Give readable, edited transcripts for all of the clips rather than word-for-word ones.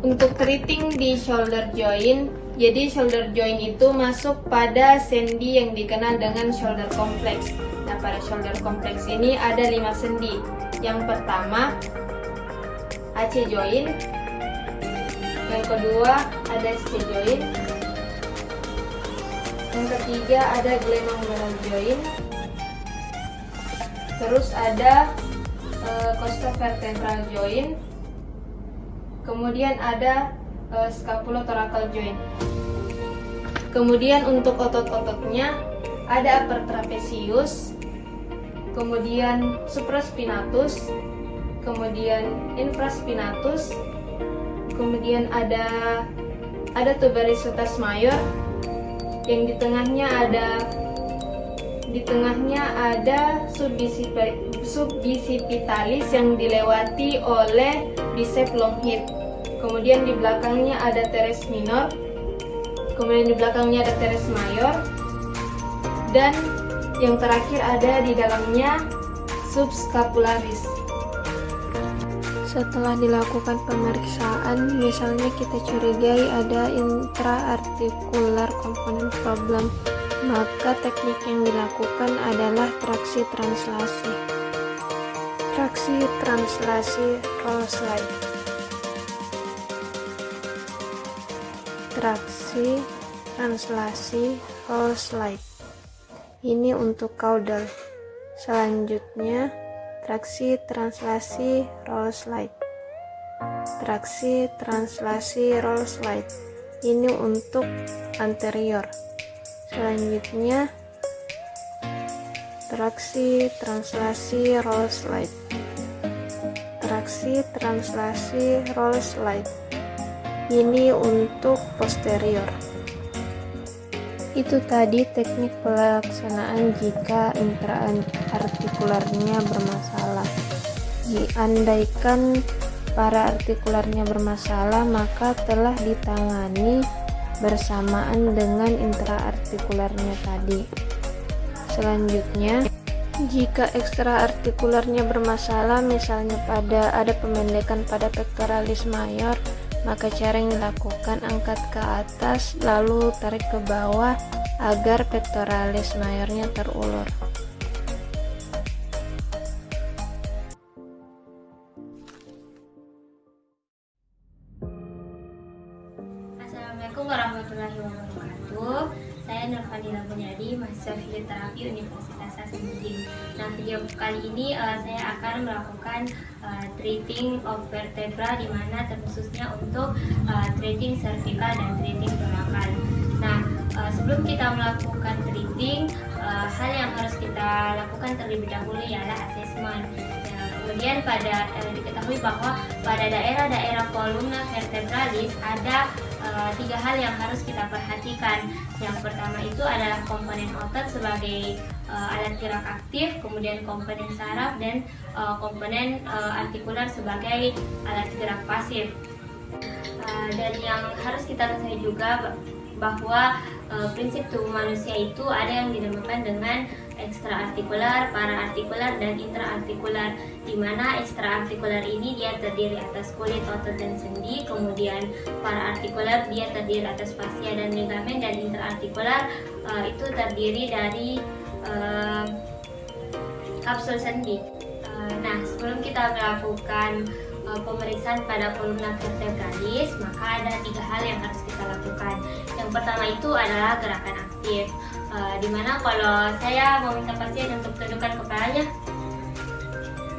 Untuk treating di shoulder joint, jadi shoulder joint itu masuk pada sendi yang dikenal dengan shoulder complex. Nah, pada shoulder complex ini ada 5 sendi. Yang pertama, AC joint. Yang kedua, ada SC joint. Yang ketiga, ada glenohumeral joint. Terus ada costovertebral joint. Kemudian ada scapulothoracal joint. Kemudian untuk otot-ototnya ada upper trapezius, kemudian supraspinatus, kemudian infraspinatus, kemudian ada tuberous soleus major, yang di tengahnya ada subbicipitalis yang dilewati oleh bicep long hip. Kemudian di belakangnya ada teres minor, kemudian di belakangnya ada teres mayor, dan yang terakhir ada di dalamnya subscapularis. Setelah dilakukan pemeriksaan, misalnya kita curigai ada intraartikular component problem, maka teknik yang dilakukan adalah traksi translasi. Traksi translasi roll slide. Traksi translasi roll slide. Ini untuk caudal. Selanjutnya, traksi translasi roll slide. Traksi translasi roll slide. Ini untuk anterior. Selanjutnya, traksi translasi roll slide. Traksi translasi roll slide. Ini untuk posterior. Itu tadi teknik pelaksanaan jika intraartikularnya bermasalah. Andaikan para artikularnya bermasalah, maka telah ditangani bersamaan dengan intraartikularnya tadi. Selanjutnya, jika ekstraartikularnya bermasalah, misalnya ada pemendekan pada pectoralis mayor, maka cara yang dilakukan angkat ke atas lalu tarik ke bawah agar pectoralis mayornya terulur. Assalamualaikum warahmatullahi wabarakatuh. Saya Nurfadila Bunyadi, mahasiswa fisioterapi Universitas Hasanuddin. Nah, video kali ini saya akan melakukan treating of vertebra, di mana terkhususnya untuk treating cervical dan treating thoracal. Nah, sebelum kita melakukan treating, hal yang harus kita lakukan terlebih dahulu ialah assessment. Kemudian diketahui bahwa pada daerah-daerah kolumna vertebralis ada 3 hal yang harus kita perhatikan. Yang pertama itu adalah komponen otot sebagai alat gerak aktif, kemudian komponen saraf dan komponen artikular sebagai alat gerak pasif. Dan yang harus kita ketahui juga bahwa prinsip tubuh manusia itu ada yang dinamakan dengan ekstraartikular, paraartikular, dan intraartikular, di mana ekstraartikular ini dia terdiri atas kulit, otot, dan sendi, kemudian paraartikular dia terdiri atas fascia dan ligamen, dan intraartikular itu terdiri dari kapsul sendi. Nah, sebelum kita melakukan pemeriksaan pada kolumna vertebralis, maka ada 3 hal yang harus kita lakukan. Yang pertama itu adalah gerakan aktif, dimana kalau saya meminta pasien untuk tundukkan kepalanya.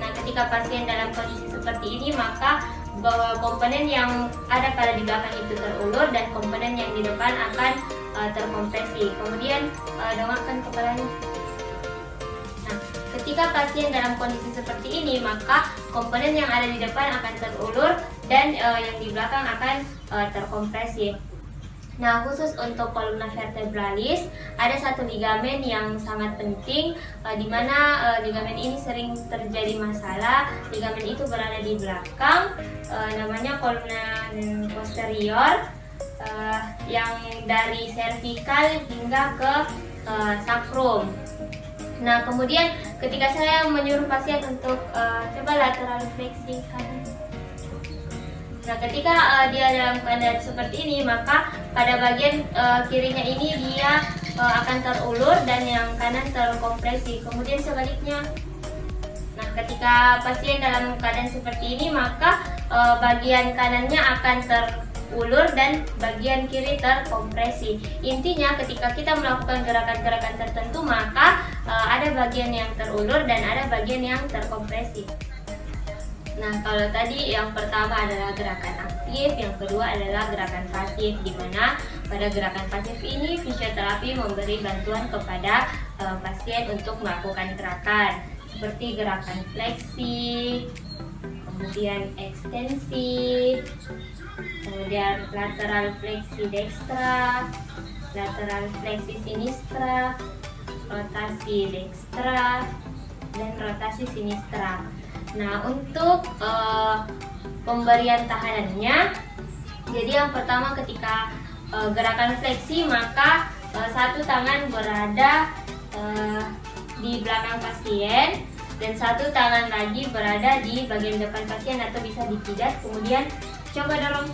Nah, ketika pasien dalam kondisi seperti ini, maka bahwa komponen yang ada pada di belakang itu terulur dan komponen yang di depan akan terkompresi. Kemudian dongakkan kepalanya. Nah, ketika pasien dalam kondisi seperti ini, maka komponen yang ada di depan akan terulur dan yang di belakang akan terkompresi. Nah, khusus untuk kolumna vertebralis ada satu ligamen yang sangat penting, di mana ligamen ini sering terjadi masalah. Ligamen itu berada di belakang, namanya kolumna posterior, yang dari cervical hingga ke sacrum. Nah, kemudian ketika saya menyuruh pasien untuk coba lateral fleksi kanan. Nah, ketika dia dalam keadaan seperti ini, maka pada bagian kirinya ini dia akan terulur dan yang kanan terkompresi. Kemudian sebaliknya. Nah, ketika pasien dalam keadaan seperti ini, maka bagian kanannya akan terulur dan bagian kiri terkompresi. Intinya ketika kita melakukan gerakan-gerakan tertentu, maka ada bagian yang terulur dan ada bagian yang terkompresi. Nah, kalau tadi yang pertama adalah gerakan aktif, yang kedua adalah gerakan pasif, di mana pada gerakan pasif ini fisioterapi memberi bantuan kepada pasien untuk melakukan gerakan seperti gerakan fleksi, kemudian ekstensi, kemudian lateral fleksi dekstra, lateral fleksi sinistra, rotasi dekstra, dan rotasi sinistra. Nah, untuk pemberian tahanannya, jadi yang pertama ketika gerakan fleksi, maka satu tangan berada di belakang pasien dan satu tangan lagi berada di bagian depan pasien atau bisa dipidat, kemudian coba dorong.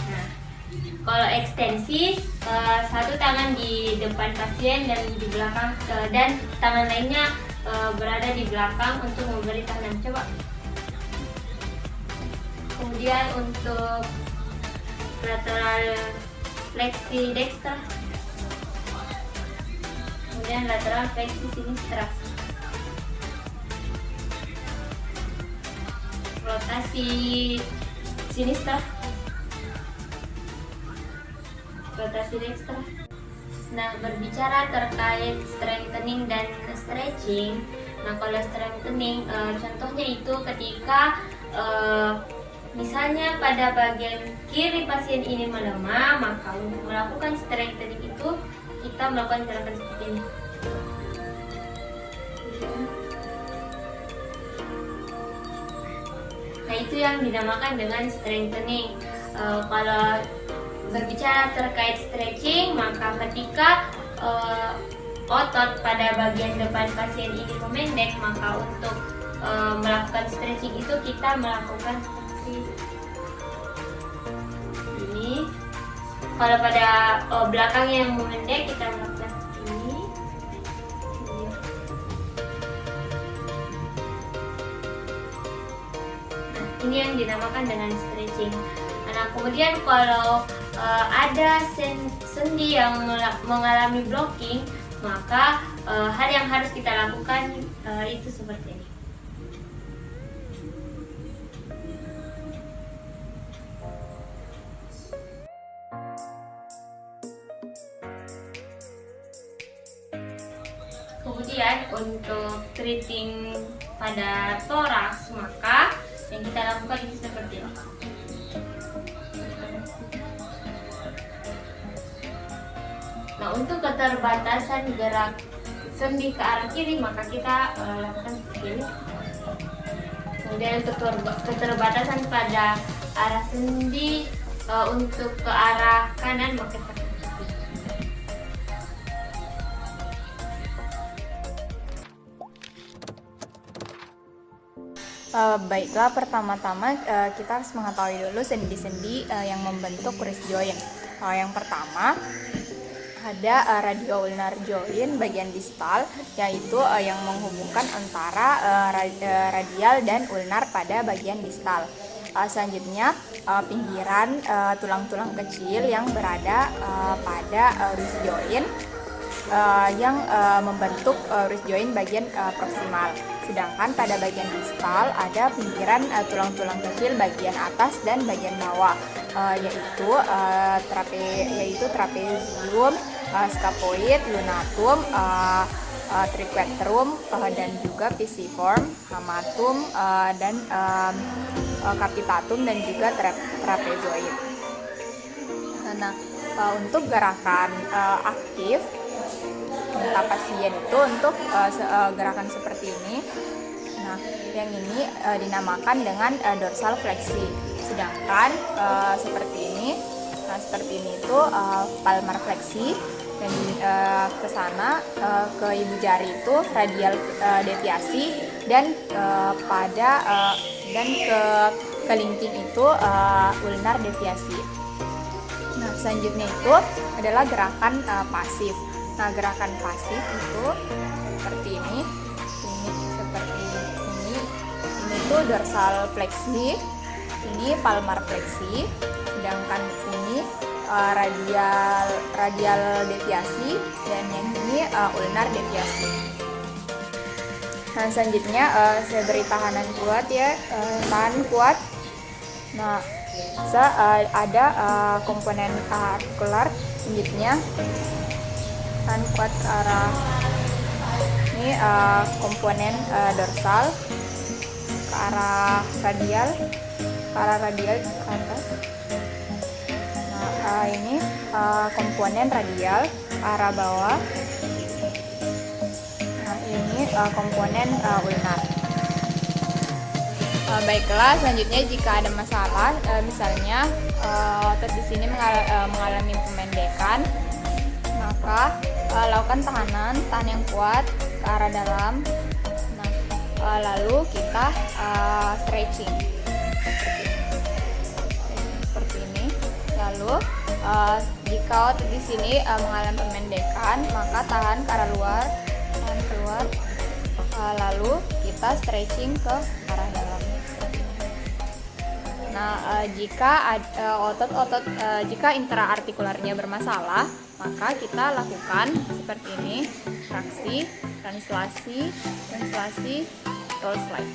Nah, kalau ekstensi, satu tangan di depan pasien dan di belakang dan tangan lainnya berada di belakang untuk memberi tahanan. Coba. Kemudian untuk lateral fleksi dekstra, kemudian lateral fleksi sinistra, rotasi sinistra, rotasi dekstra. Nah, berbicara terkait strengthening dan stretching. Nah, kalau strengthening, contohnya itu ketika misalnya pada bagian kiri pasien ini melemah, maka untuk melakukan strengthening itu kita melakukan gerakan seperti ini. Nah, itu yang dinamakan dengan strengthening. Kalau berbicara terkait stretching, maka ketika otot pada bagian depan pasien ini memendek, maka untuk melakukan stretching itu kita melakukan seperti ini. Kalau pada belakang yang memendek, kita melakukan ini. Nah, ini yang dinamakan dengan stretching. Nah, kemudian kalau ada sendi yang mengalami blocking, maka hal yang harus kita lakukan itu seperti ini. Kemudian untuk treating pada toraks, maka yang kita lakukan itu seperti ini. Nah, untuk keterbatasan gerak sendi ke arah kiri, maka kita lakukan seperti ini. Kemudian untuk keterbatasan pada arah sendi untuk ke arah kanan, maka kita lakukan seperti ini. Baiklah, pertama-tama kita harus mengetahui dulu sendi-sendi yang membentuk wrist joint. Yang pertama ada radio-ulnar joint bagian distal, yaitu yang menghubungkan antara radial dan ulnar pada bagian distal. Selanjutnya pinggiran tulang-tulang kecil yang berada pada wrist joint yang membentuk wrist joint bagian proksimal. Sedangkan pada bagian distal ada pinggiran tulang-tulang kecil bagian atas dan bagian bawah, yaitu trapezium, scapuloid, lunatum, triquetrum, dan juga pisiform, hamatum, dan capitatum, dan juga trapezoid. Nah, untuk gerakan aktif kita pasien itu untuk gerakan seperti ini. Nah, yang ini dinamakan dengan dorsal fleksi. Sedangkan seperti ini itu palmar fleksi, dan ke sana ke ibu jari itu radial deviasi, dan ke kelingking itu ulnar deviasi. Nah, selanjutnya itu adalah gerakan pasif. Nah, gerakan pasif itu seperti ini seperti ini. Ini tuh dorsal fleksi, ini palmar fleksi, sedangkan ini radial deviasi, dan yang ini ulnar deviasi. Nah, selanjutnya saya beri tahanan kuat ya, tahan kuat. Nah, ada komponen artikular, selanjutnya tahan kuat ke arah ini, komponen dorsal ke arah radial ke atas. Nah, ini komponen radial ke arah bawah. Nah, ini komponen ulnar. Baiklah, selanjutnya jika ada masalah, misalnya otot di sini mengalami pemendekan, maka lakukan tahan yang kuat ke arah dalam. Nah, lalu kita stretching seperti ini. Lalu jika otot di sini mengalami pemendekan, maka tahan ke arah luar, keluar. Lalu kita stretching ke arah dalam. Nah, jika jika intraartikularnya bermasalah, maka kita lakukan seperti ini: traksi, translasi, roll slide,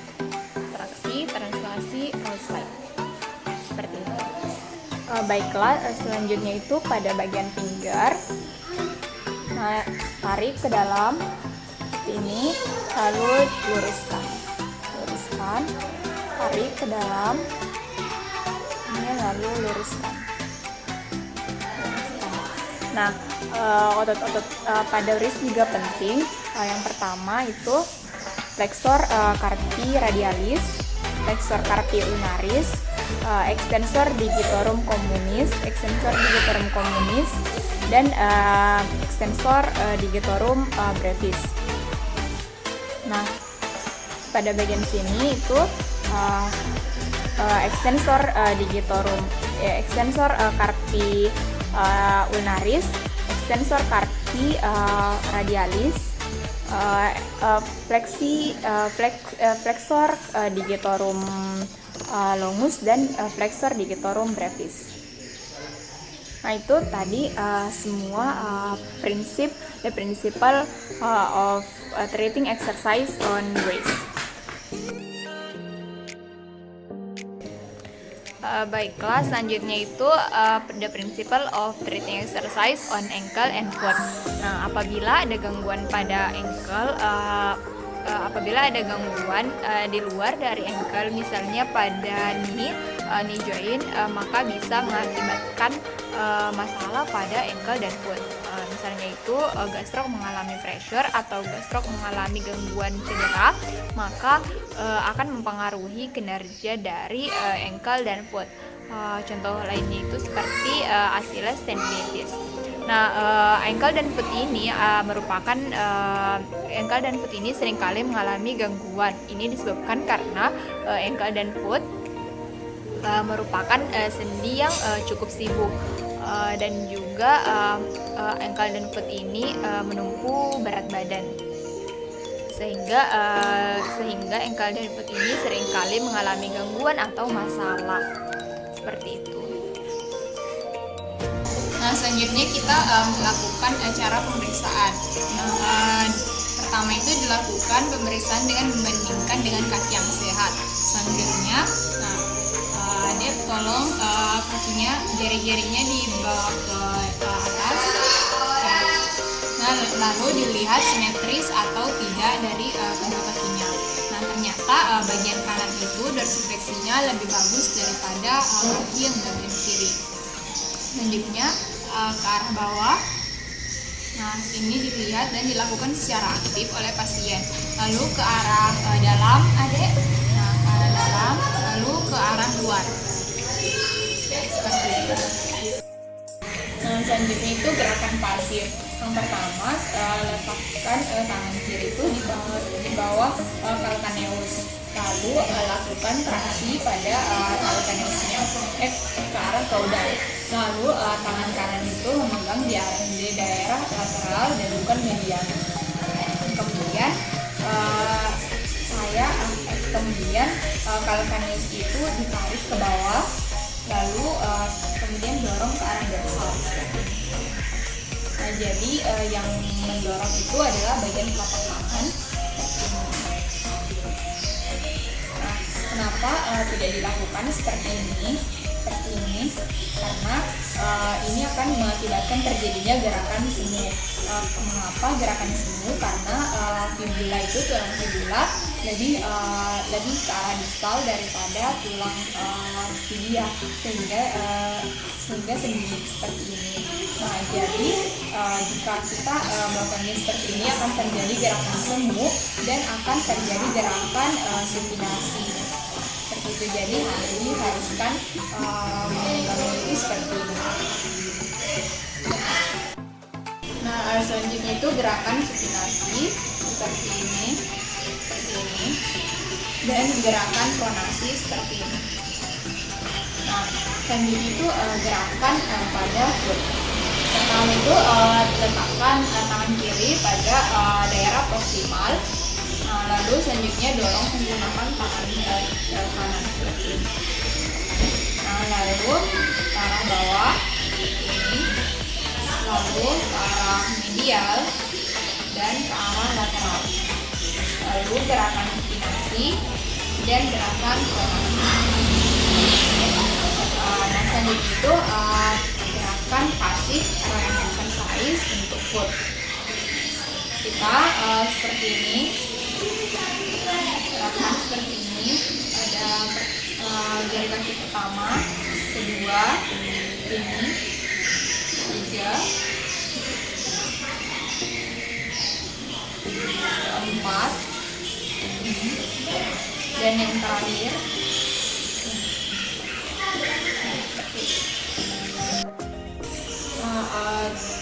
traksi, translasi, roll slide, seperti ini. Baiklah, selanjutnya itu pada bagian finger. Nah, tarik ke dalam seperti ini, lalu luruskan, tarik ke dalam. Lalu luruskan. Nah, otot-otot pada wrist juga penting. Yang pertama itu flexor carpi radialis, flexor carpi ulnaris, extensor digitorum communis, dan extensor digitorum brevis. Nah, pada bagian sini itu extensor digitorum, extensor carpi ulnaris, extensor carpi radialis, flexor digitorum longus, dan flexor digitorum brevis. Nah, itu tadi semua the principle of treating exercise on wrist. Baiklah, selanjutnya itu the principle of treating exercise on ankle and foot. Nah, apabila ada gangguan pada ankle, di luar dari ankle, misalnya pada knee joint, maka bisa mengakibatkan masalah pada ankle dan foot. Misalnya itu gastroc mengalami pressure atau gastroc mengalami gangguan cedera, maka akan mempengaruhi kinerja dari ankle dan foot. Contoh lainnya itu seperti Achilles tendinitis. Nah, ankle dan foot ini seringkali mengalami gangguan. Ini disebabkan karena ankle dan foot merupakan sendi yang cukup sibuk, dan juga ankle dan foot ini menumpu berat badan, sehingga ankle dan foot ini seringkali mengalami gangguan atau masalah seperti itu. Nah, selanjutnya kita melakukan cara pemeriksaan. Pertama itu dilakukan pemeriksaan dengan membandingkan dengan kaki yang sehat. Selanjutnya, dia tolong kakinya, jari-jarinya dibawa ke atas. Nah, lalu dilihat simetris atau tidak dari kedua kakinya. Nah, ternyata bagian kanan itu dorsifleksinya lebih bagus daripada kaki yang bagian kiri. Selanjutnya ke arah bawah. Nah, ini dilihat dan dilakukan secara aktif oleh pasien. Lalu ke arah dalam, Adek. Nah, ke arah dalam, lalu ke arah luar. Seperti itu. Nah, selanjutnya itu gerakan pasif. Yang pertama, letakkan tangan kiri itu di bawah calcaneus. Lalu lalu lakukan traksi pada talokaneusnya ke arah caudal. Lalu tangan kanan itu memegang di daerah lateral dan bukan medial. Kemudian calocaneus itu ditarik ke bawah, lalu kemudian dorong ke arah dorsal. Nah, jadi yang mendorong itu adalah bagian telapak tangan. Nah, kenapa tidak dilakukan seperti ini? Karena ini akan mengakibatkan terjadinya gerakan semu. Mengapa gerakan semu? Karena fibula itu, tulang fibula lebih ke arah distal daripada tulang tibia, sehingga sendi seperti ini. Nah, jadi jika kita melakukannya seperti ini akan terjadi gerakan semu dan akan terjadi gerakan supinasi. Seperti itu, jadi diharuskan melakukan seperti ini. Nah, selanjutnya itu gerakan supinasi seperti ini, dan gerakan pronasi seperti ini. Nah, selanjutnya itu gerakan pada foot. Pertama itu letakkan tangan kiri pada daerah proksimal. Nah, lalu selanjutnya dorong menggunakan tangan kanan seperti ini. Nah, lalu ke arah bawah ini, lalu ke arah medial dan ke arah lateral. Lalu gerakan supinasi dan gerakan pronasi. Nah, selanjutnya itu gerakan pasif exercise untuk foot. Kita seperti ini, gerakan seperti ini. Ada jari kaki pertama, kedua, ini, tiga, keempat, dan yang terakhir.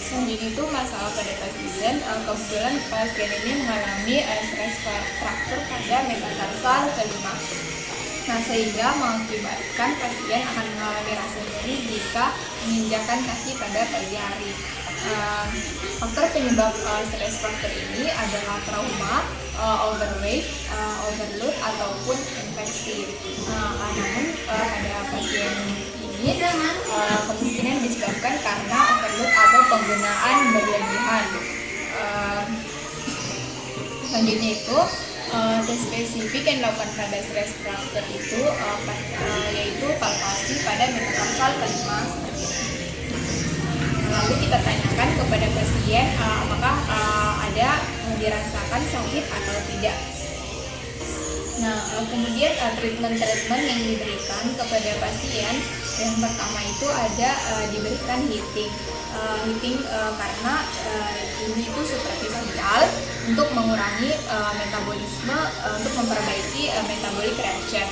Selanjutnya itu masalah pada pasien. Kebetulan pasien ini mengalami stress fracture pada metatarsal kelima. Nah, sehingga mengakibatkan pasien akan mengalami rasa nyeri jika menginjakan kaki pada pagi hari. Faktor penyebab stress fracture ini adalah trauma, overweight, overload, ataupun infeksi. Namun pada pasien ini kemungkinan disebabkan karena overload atau penggunaan berlebihan. Selanjutnya itu tes spesifik yang dilakukan pada stress fracture itu yaitu palpasi pada metatarsal kelima seperti ini. Lalu kita tanyakan kepada pasien apakah ada dirasakan sakit atau tidak. Nah, kemudian treatment yang diberikan kepada pasien yang pertama itu ada diberikan heating karena ini itu superficial untuk mengurangi metabolisme, untuk memperbaiki metabolic reaction.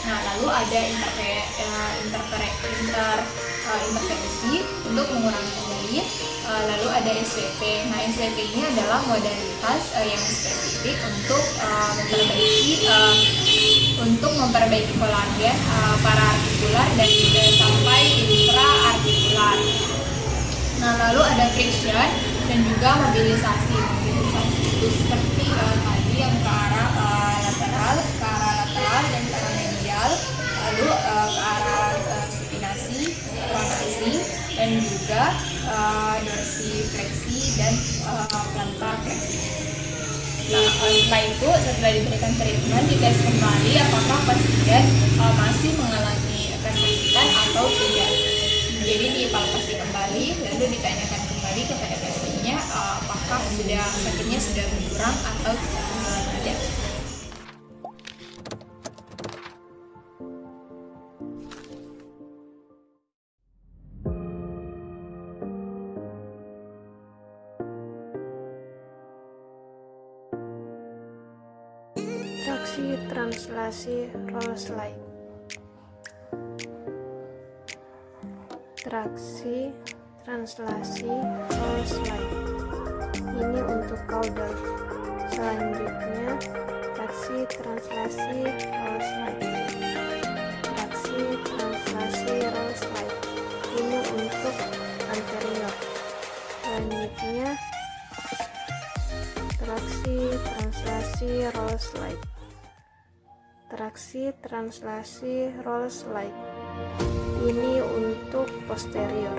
Nah, lalu ada intervensi untuk mengurangi nyeri. Lalu ada SWP. Nah, SWP ini adalah modalitas yang spesifik untuk memperbaiki kolagen paraartikular dan juga sampai intraartikular. Nah, lalu ada friction dan juga mobilisasi itu seperti tadi yang ke arah lateral dan ke arah medial, lalu ke arah supinasi, pronasi, dan juga dorsifleksi dan plantar fleksi. Nah, setelah diberikan treatment, dites kembali apakah pasien masih mengalami kesakitan atau tidak. Jadi dipalpasi kembali, lalu ditanyakan kembali kepada pasiennya apakah sakitnya sudah berkurang atau tidak. Traksi translasi roll slide. Traksi translasi roll slide ini untuk caudal. Selanjutnya traksi traksi translasi roll slide. Traksi translasi roll slide ini untuk anterior. Selanjutnya traksi translasi roll slide. Traksi translasi roll slide ini untuk posterior.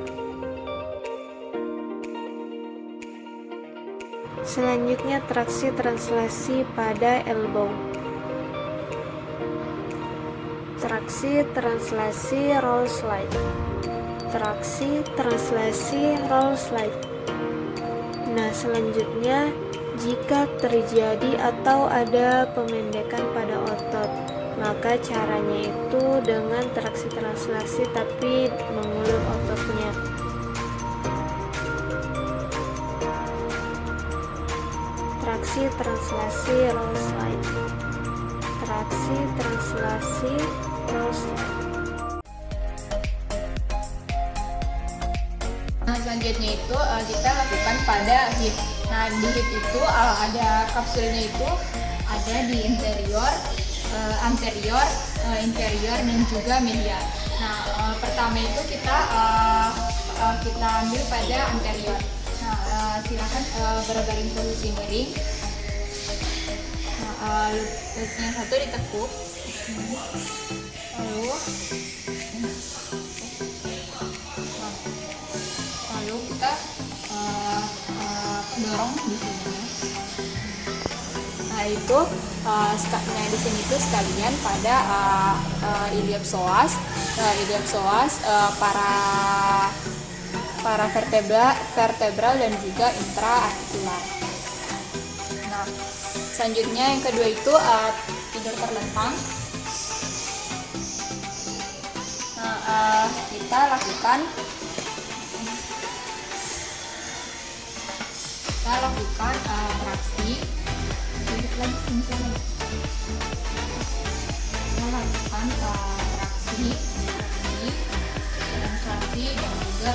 Selanjutnya traksi translasi pada elbow. Traksi translasi roll slide. Traksi translasi roll slide. Nah, selanjutnya jika terjadi atau ada pemendekan pada otot, maka caranya itu dengan traksi translasi tapi mengulur ototnya. Traksi translasi roll slide. Traksi translasi roll slide. Nah, selanjutnya itu kita lakukan pada hip. Nah, di hip itu ada kapsulnya itu ada di interior, anterior, interior dan juga medial. Nah, pertama itu kita ambil pada anterior. Nah, silakan berbaring posisi miring. Nah, yang satu ditekuk, lalu kita dorong di sini. Nah, itu di sini itu sekalian pada iliopsoas, para vertebral dan juga intraartikular. Nah, selanjutnya yang kedua itu tidur terlentang. Nah, kita lakukan traksi. Kita lakukan traksi, translasi dan juga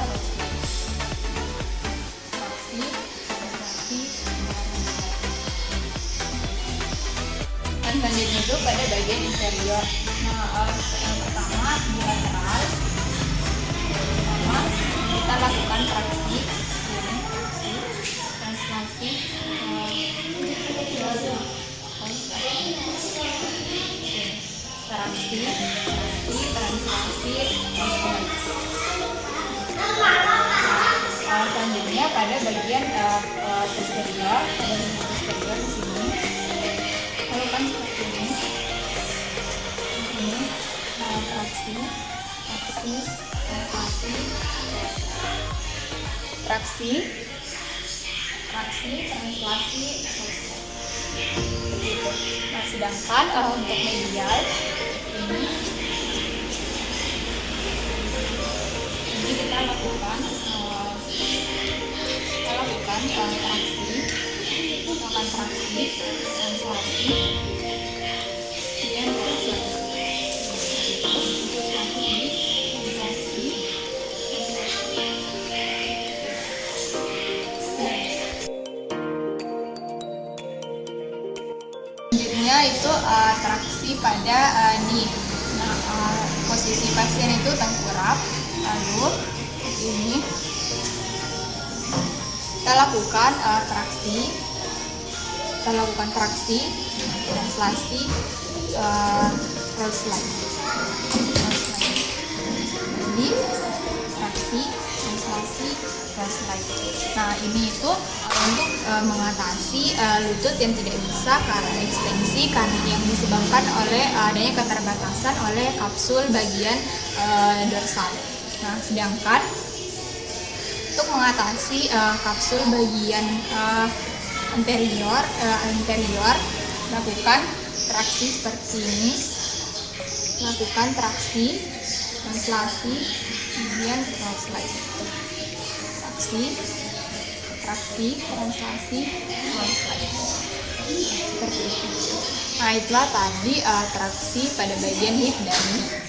traksi, translasi. Dan selanjutnya itu pada bagian interior. Nah, yang pertama bilateral. Pertama kita lakukan traksi, translasi, translasi. Selanjutnya pada bagian posterior, di sini lakukan seperti ini. Ini traksi, translasi. Begitu. Nah, sedangkan untuk medial ini kita lakukan traksi, translasi, dan selanjutnya itu traksi pada knee. Nah, posisi pasien itu tengkurap, lalu ini kita lakukan traksi, translasi, roll slide. Jadi traksi, translasi, roll slide. Nah, ini itu untuk mengatasi lutut yang tidak bisa karena ekstensi karena yang disebabkan oleh adanya keterbatasan oleh kapsul bagian dorsal. Nah, sedangkan untuk mengatasi kapsul bagian anterior, lakukan traksi seperti ini, lakukan traksi, translasi, kemudian roll slide. Traksi, translasi, roll slide. Seperti itu. Nah, itulah tadi traksi pada bagian hip dan knee.